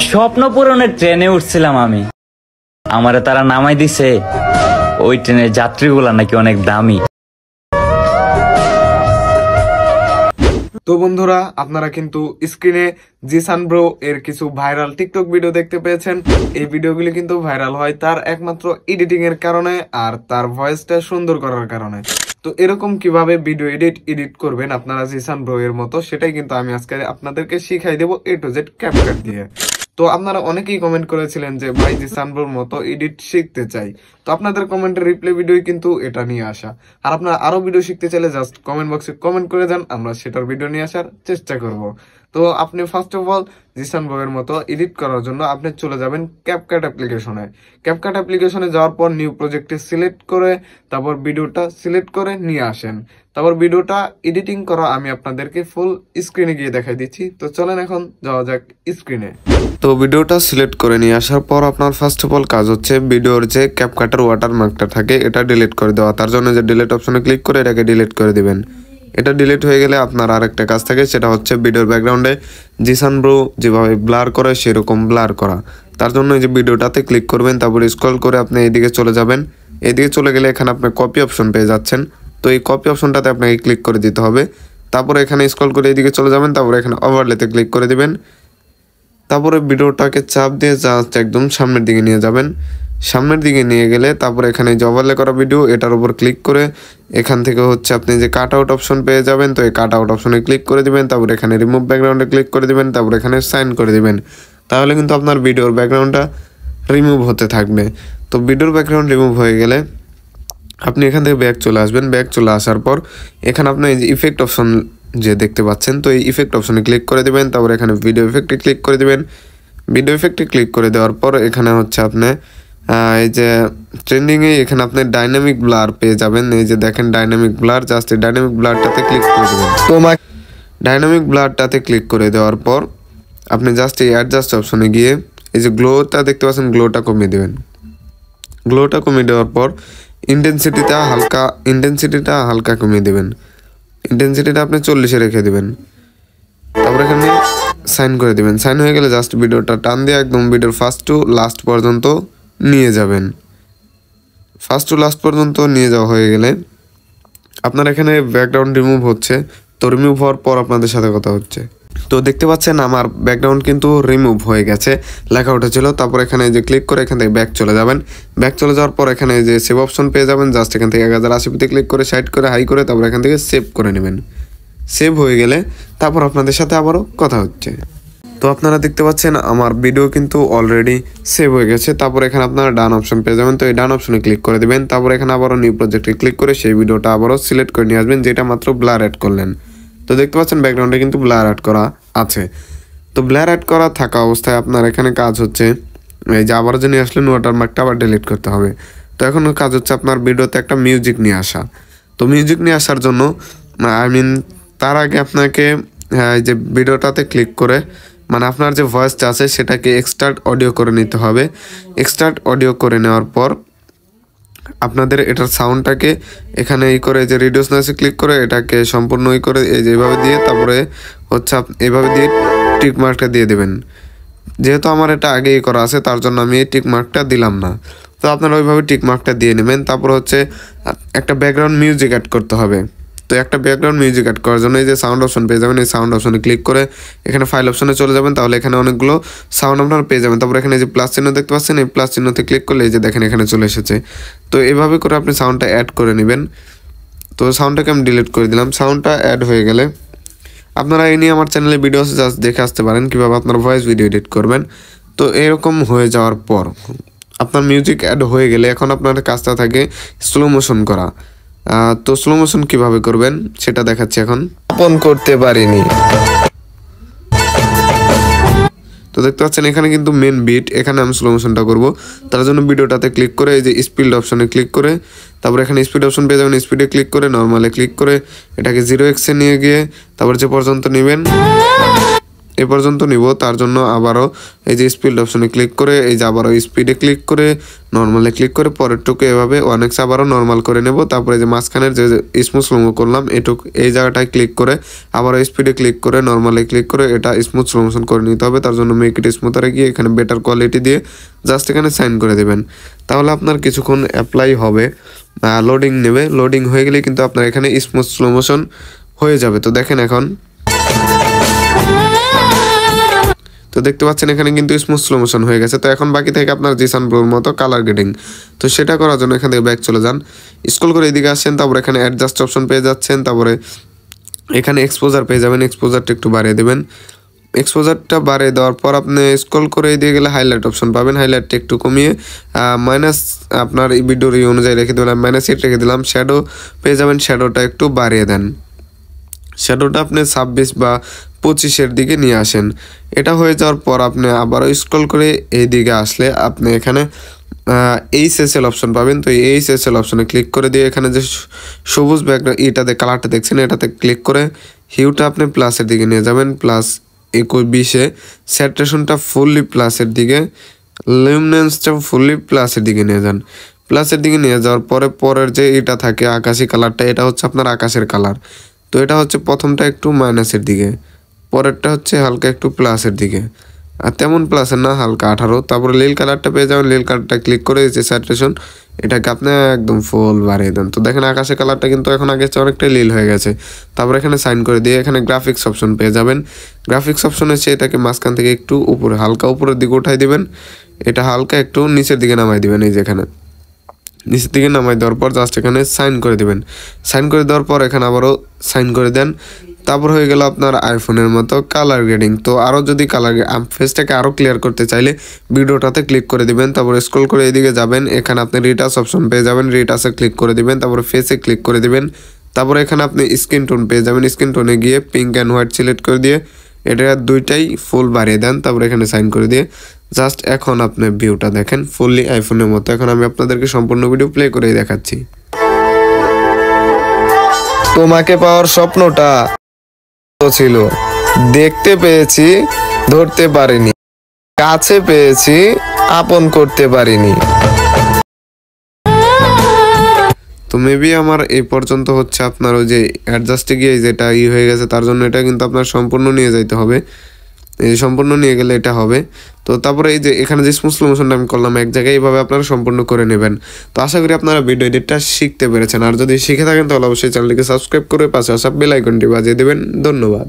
স্বপ্ন পূরণের ট্রেনে উঠছিলাম আমি, আমারে তারা নামাই দিছে। ওই ট্রেনের যাত্রীগুলা নাকি অনেক দামি। তো বন্ধুরা, আপনারা কিন্তু স্ক্রিনে জিসান ব্রো এর কিছু ভাইরাল টিকটক ভিডিও দেখতে পেয়েছেন। এই ভিডিওগুলি কিন্তু ভাইরাল হয় তার একমাত্র এডিটিং এর কারণে আর তার ভয়েসটা সুন্দর করার কারণে। তো এরকম কিভাবে ভিডিও এডিট করবেন আপনারা জিসান ব্রো এর মতো, সেটাই কিন্তু আমি আজকে আপনাদেরকে শিখাই দেবো A to Z ক্যাপকাট দিয়ে। তো আপনারা অনেকেই কমেন্ট করেছিলেন যে ভাই জিসান ব্রোর মতো এডিট শিখতে চাই। তো আপনাদের কমেন্টের রিপ্লাই ভিডিও কিন্তু এটা নিয়ে আসা। আর আপনারা আরো ভিডিও শিখতে চাইলে জাস্ট কমেন্ট বক্সে কমেন্ট করে যান, আমরা সেটার ভিডিও নিয়ে আসার চেষ্টা করব। তো আপনি first of all Jisan bro এর মতো এডিট করার জন্য আপনি চলে যাবেন ক্যাপকাট অ্যাপ্লিকেশনে। ক্যাপকাট অ্যাপ্লিকেশনে যাওয়ার পর নিউ প্রজেক্টে সিলেক্ট করে তারপর ভিডিওটা সিলেক্ট করে নিয়ে আসেন। তারপর ভিডিওটা এডিটিং করা আমি আপনাদেরকে ফুল স্ক্রিনে গিয়ে দেখাই দিচ্ছি। তো চলেন এখন যাওয়া যাক স্ক্রিনে। তো ভিডিওটা সিলেক্ট করে নিয়ে আসার পর আপনার ফার্স্ট অফ অল কাজ হচ্ছে ভিডিওর যে ক্যাপকাটের ওয়াটারমার্কটা থাকে এটা ডিলিট করে দেওয়া। তার জন্য যে ডিলিট অপশনে ক্লিক করে এটাকে ডিলিট করে দিবেন। এটা ডিলিট হয়ে গেলে আপনার আরেকটা কাজ থাকে, সেটা হচ্ছে ভিডিওর ব্যাকগ্রাউন্ডে জিসান ব্রো যেভাবে ব্লার করে সেরকম ব্লার করা। তার জন্য এই যে ভিডিওটাতে ক্লিক করবেন, তারপরে স্ক্রল করে আপনি এইদিকে চলে যাবেন। এইদিকে চলে গেলে এখানে আপনি কপি অপশন পেয়ে যাচ্ছেন। তো এই কপি অপশনটাতে আপনাকে ক্লিক করে দিতে হবে। তারপরে এখানে স্ক্রল করে এইদিকে চলে যাবেন, তারপরে এখানে ওভারলেতে ক্লিক করে দিবেন। তারপরে ভিডিওটাকে চাপ দিয়ে জাস্ট একদম সামনের দিকে নিয়ে যাবেন। সামনের দিকে নিয়ে গেলে তারপরে এখানে যে ওভারলে করা ভিডিও এটার উপর ক্লিক করে এখান থেকে হচ্ছে আপনি যে কাট আউট অপশন পেয়ে যাবেন। তো এই কাট আউট অপশনে ক্লিক করে দিবেন, তারপরে এখানে রিমুভ ব্যাকগ্রাউন্ডে ক্লিক করে দিবেন, তারপরে এখানে সাইন করে দিবেন। তাহলে কিন্তু আপনার ভিডিওর ব্যাকগ্রাউন্ডটা রিমুভ হতে থাকবে। তো ভিডিওর ব্যাকগ্রাউন্ড রিমুভ হয়ে গেলে আপনি এখান থেকে ব্যাক চলে আসবেন। ব্যাক চলে আসার পর এখানে আপনি এই যে ইফেক্ট অপশন যে দেখতে পাচ্ছেন, তো এই ইফেক্ট অপশনে ক্লিক করে দিবেন। তারপর এখানে ভিডিও ইফেক্টে ক্লিক করে দিবেন। ভিডিও ইফেক্টে ক্লিক করে দেওয়ার পর এখানে হচ্ছে আপনি এই যে ট্রেন্ডিংয়ে এখানে আপনি ডাইনামিক ব্লার পেয়ে যাবেন। এই যে দেখেন ডাইনামিক ব্লার, জাস্ট এই ডাইনামিক ব্লারটাতে ক্লিক করে দেবেন। তো ডাইনামিক ব্লারটাতে ক্লিক করে দেওয়ার পর আপনি জাস্ট এই অ্যাডজাস্ট অপশনে গিয়ে এই যে গ্লোটা দেখতে পাচ্ছেন, গ্লোটা কমিয়ে দেবেন। গ্লোটা কমিয়ে দেওয়ার পর ইন্টেন্সিটিটা হালকা কমিয়ে দেবেন। ইন্টেন্সিটিটা আপনি 40-এ রেখে দেবেন। তারপর এখানে সাইন করে দিবেন। সাইন হয়ে গেলে জাস্ট ভিডিওটা টান দিয়ে একদম ভিডিওর ফার্স্ট টু লাস্ট পর্যন্ত নিয়ে যাবেন। ফার্স্ট টু লাস্ট পর্যন্ত নিয়ে যাওয়া হয়ে গেলে আপনার এখানে ব্যাকগ্রাউন্ড রিমুভ হচ্ছে। তো রিমুভ হওয়ার পর আপনাদের সাথে কথা হচ্ছে। তো দেখতে পাচ্ছেন আমার ব্যাকগ্রাউন্ড কিন্তু রিমুভ হয়ে গেছে, লেখা উঠেছিল। তারপর এখানে যে ক্লিক করে এখান থেকে ব্যাক চলে যাবেন। ব্যাক চলে যাওয়ার পর এখানে যে সেভ অপশন পেয়ে যাবেন, জাস্ট এখান থেকে 1080p ক্লিক করে সাইড করে হাই করে তারপর এখান থেকে সেভ করে নেবেন। সেভ হয়ে গেলে তারপর আপনাদের সাথে আবারও কথা হচ্ছে। তো আপনারা দেখতে পাচ্ছেন আমার ভিডিও কিন্তু অলরেডি সেভ হয়ে গেছে। তারপর এখানে আপনারা ডান অপশন পেয়ে যাবেন। তো এই ডান অপশনে ক্লিক করে দেবেন। তারপর এখানে আবারও নিউ প্রজেক্টে ক্লিক করে সেই ভিডিওটা আবারও সিলেক্ট করে নিয়ে আসবেন যেটা মাত্র ব্লার অ্যাড করলেন। তো দেখতে পাচ্ছেন ব্যাকগ্রাউন্ডে কিন্তু ব্লার অ্যাড করা আছে। তো ব্লার অ্যাড করা থাকা অবস্থায় আপনার এখানে কাজ হচ্ছে এই যে আবারও যে নিয়ে আসলেন ওয়াটারমার্কটা আবার ডিলিট করতে হবে। তো এখন কাজ হচ্ছে আপনার ভিডিওতে একটা মিউজিক নিয়ে আসা। তো মিউজিক নিয়ে আসার জন্য তার আগে আপনাকে এই যে ভিডিওটাতে ক্লিক করে আপনার যে ভয়েসটা আছে সেটাকে এক্সট্রাক্ট অডিও করে নিতে হবে। এক্সট্রাক্ট অডিও করে নেওয়ার পর আপনাদের এটার সাউন্ডটাকে এখানে করে যে রিডিউস নয়েসে ক্লিক করে এটাকে সম্পূর্ণ করে এই যে এইভাবে দিয়ে তারপরে হচ্ছে এইভাবে দিয়ে টিক মার্কটা দিয়ে দেবেন। যেহেতু আমার এটা আগেই করা আছে তার জন্য আমি এই টিক মার্কটা দিলাম না। তো আপনারা ওইভাবে টিক মার্কটা দিয়ে নেবেন। তারপর হচ্ছে একটা ব্যাকগ্রাউন্ড মিউজিক অ্যাড করতে হবে। তো একটা ব্যাকগ্রাউন্ড মিউজিক অ্যাড করার জন্য এই যে সাউন্ড অপশন পেয়ে যাবেন। এই সাউন্ড অপশনে ক্লিক করে এখানে ফাইল অপশনে চলে যাবেন। তাহলে এখানে অনেকগুলো সাউন্ড আপনারা পেয়ে যাবেন। তারপর এখানে যে প্লাস চিহ্ন দেখতে পাচ্ছেন, এই প্লাস চিহ্নতে ক্লিক করলে এই যে দেখেন এখানে চলে এসেছে। তো এইভাবে করে আপনি সাউন্ডটা অ্যাড করে নেবেন। তো সাউন্ডটাকে আমি ডিলিট করে দিলাম। সাউন্ডটা অ্যাড হয়ে গেলে আপনারা এই নিয়ে আমার চ্যানেলে ভিডিও আছে, জাস্ট দেখে আসতে পারেন কীভাবে আপনার ভয়েস ভিডিও এডিট করবেন। তো এরকম হয়ে যাওয়ার পর আপনার মিউজিক অ্যাড হয়ে গেলে এখন আপনার কাজটা থাকে স্লো মোশন করা। তো স্লো মোশন কীভাবে করবেন সেটা দেখাচ্ছি এখন। আপন করতে পারিনি। তো দেখতে পাচ্ছেন এখানে কিন্তু মেন বিট, এখানে আমি স্লো মোশনটা করবো। তার জন্য ভিডিওটাতে ক্লিক করে এই যে স্পিড অপশনে ক্লিক করে তারপর এখানে স্পিড অপশন পেয়ে যাবেন। স্পিডে ক্লিক করে নর্মালে ক্লিক করে এটাকে 0x নিয়ে গিয়ে তারপর যে পর্যন্ত নেবেন এ পর্যন্ত নিব। তার জন্য আবারও এই যে স্পিড অপশনে ক্লিক করে এই যে আবারও স্পিডে ক্লিক করে নর্মালে ক্লিক করে পরেরটুকু এভাবে অনেকটা আবারও নর্মাল করে নেব। তারপরে যে মাঝখানের যে স্মুথ স্লোমো করলাম এটুকু এই জায়গাটায় ক্লিক করে আবারও স্পিডে ক্লিক করে নর্মালে ক্লিক করে এটা স্মুথ স্লোমোশন করে নিতে হবে। তার জন্য মেক ইট স্মুথারে গিয়ে এখানে বেটার কোয়ালিটি দিয়ে জাস্ট এখানে সাইন করে দেবেন। তাহলে আপনার কিছুক্ষণ অ্যাপ্লাই হবে, লোডিং নেবে। লোডিং হয়ে গেলে কিন্তু আপনার এখানে স্মুথ স্লোমোশন হয়ে যাবে। তো দেখেন এখন তো দেখতে পাচ্ছেন এখানে কিন্তু স্মুথ স্লো মোশন হয়ে গেছে। তো এখন বাকি থেকে আপনার জিসান ব্রোর মতো কালার গ্রেডিং। তো সেটা করার জন্য এখান থেকে ব্যাক চলে যান, স্ক্রল করে এদিকে আসছেন, তারপরে এখানে অ্যাডজাস্ট অপশন পেয়ে যাচ্ছেন, তারপরে এখানে এক্সপোজার পেয়ে যাবেন। এক্সপোজারটা একটু বাড়িয়ে দেবেন। এক্সপোজারটা বাড়িয়ে দেওয়ার পর আপনি স্ক্রল করে দিয়ে গেলে হাইলাইট অপশন পাবেন। হাইলাইটটা একটু কমিয়ে মাইনাস আপনার এই ভিডিওর অনুযায়ী রেখে দিলাম, -8 রেখে দিলাম। শ্যাডো পেয়ে যাবেন, শ্যাডোটা একটু বাড়িয়ে দেন। শ্যাডোটা আপনি 26 বা 25-এর দিকে নিয়ে আসেন। এটা হয়ে যাওয়ার পর আপনি আবারও স্ক্রল করে এই দিকে আসলে আপনি এখানে এইচএসএল অপশন পাবেন। তো এই এইচএসএল অপশনে ক্লিক করে দিয়ে এখানে যে সবুজ ব্যাকগ্রাউন্ড এটাতে কালারটা দেখছেন এটাতে ক্লিক করে হিউটা আপনি প্লাসের দিকে নিয়ে যাবেন, +20-এ স্যাচুরেশনটা ফুললি প্লাসের দিকে, লুমিনেন্সটা ফুললি প্লাসের দিকে নিয়ে যান। প্লাসের দিকে নিয়ে যাওয়ার পরে পরের যে এটা থাকে আকাশি কালারটা এটা হচ্ছে আপনার আকাশের কালার। তো এটা হচ্ছে প্রথমটা একটু মাইনাসের দিকে, পরেরটা হচ্ছে হালকা একটু প্লাসের দিকে, আর তেমন প্লাসের না, হালকা 18। তারপরে নীল কালারটা পেয়ে যাবেন। নীল কালারটা ক্লিক করে যে স্যাচুরেশন এটাকে আপনি একদম ফুল বাড়িয়ে দেন। তো দেখেন আকাশের কালারটা কিন্তু এখন আগের চেয়ে অনেকটাই নীল হয়ে গেছে। তারপরে এখানে সাইন করে দিয়ে এখানে গ্রাফিক্স অপশন পেয়ে যাবেন। গ্রাফিক্স অপশন এসে এটাকে মাঝখান থেকে একটু উপরে হালকা উপরের দিকে উঠাই দিবেন, এটা হালকা একটু নিচের দিকে নামাই দিবেন। এই যেখানে নিচের দিকে নামাই দেওয়ার পর জাস্ট এখানে সাইন করে দিবেন। সাইন করে দেওয়ার পর এখানে আবারও সাইন করে দেন। তারপর হয়ে গেল আপনার আইফোনের মতো কালার গ্রেডিং। তো আরও যদি কালার ফেসটাকে আরও ক্লিয়ার করতে চাইলে ভিডিওটাতে ক্লিক করে দিবেন, তারপরে স্ক্রল করে এদিকে যাবেন, এখানে আপনি রিটাচ অপশন পেয়ে যাবেন। রিটাচে ক্লিক করে দিবেন, তারপরে ফেসে ক্লিক করে দিবেন। তারপরে এখানে আপনি স্কিন টোন পেয়ে যাবেন। স্কিন টোনে গিয়ে পিঙ্ক অ্যান্ড হোয়াইট সিলেক্ট করে দিয়ে এটা দুইটাই ফুল বাড়িয়ে দেন, তারপরে এখানে সাইন করে দিয়ে জাস্ট এখন আপনি ভিউটা দেখেন ফুললি আইফোনের মতো। এখন আমি আপনাদেরকে সম্পূর্ণ ভিডিও প্লে করেই দেখাচ্ছি। তোমাকে পাওয়ার স্বপ্নটা ছিল, দেখতে পেয়েছি ধরতে পারিনি, কাছে পেয়েছি আপন করতে পারিনি। তো মেবি আমার এই পর্যন্ত হচ্ছে আপনার ওই যে অ্যাডজাস্টে গিয়ে যেটা হয়ে গেছে তার জন্য এটা কিন্তু আপনার সম্পূর্ণ নিয়ে যাইতে হবে। এই সম্পূর্ণ নিয়ে গেলে এটা হবে। তো তারপরে এই যে এখানে যে স্মুথ স্লোমোশনটা আমি করলাম এক জায়গায়, এইভাবে আপনারা সম্পূর্ণ করে নেবেন। তো আশা করি আপনারা ভিডিও এডিটটা শিখতে পেরেছেন। আর যদি শিখে থাকেন তাহলে অবশ্যই চ্যানেলটিকে সাবস্ক্রাইব করে পাশে আসা বেল আইকনটি বাজিয়ে দেবেন। ধন্যবাদ।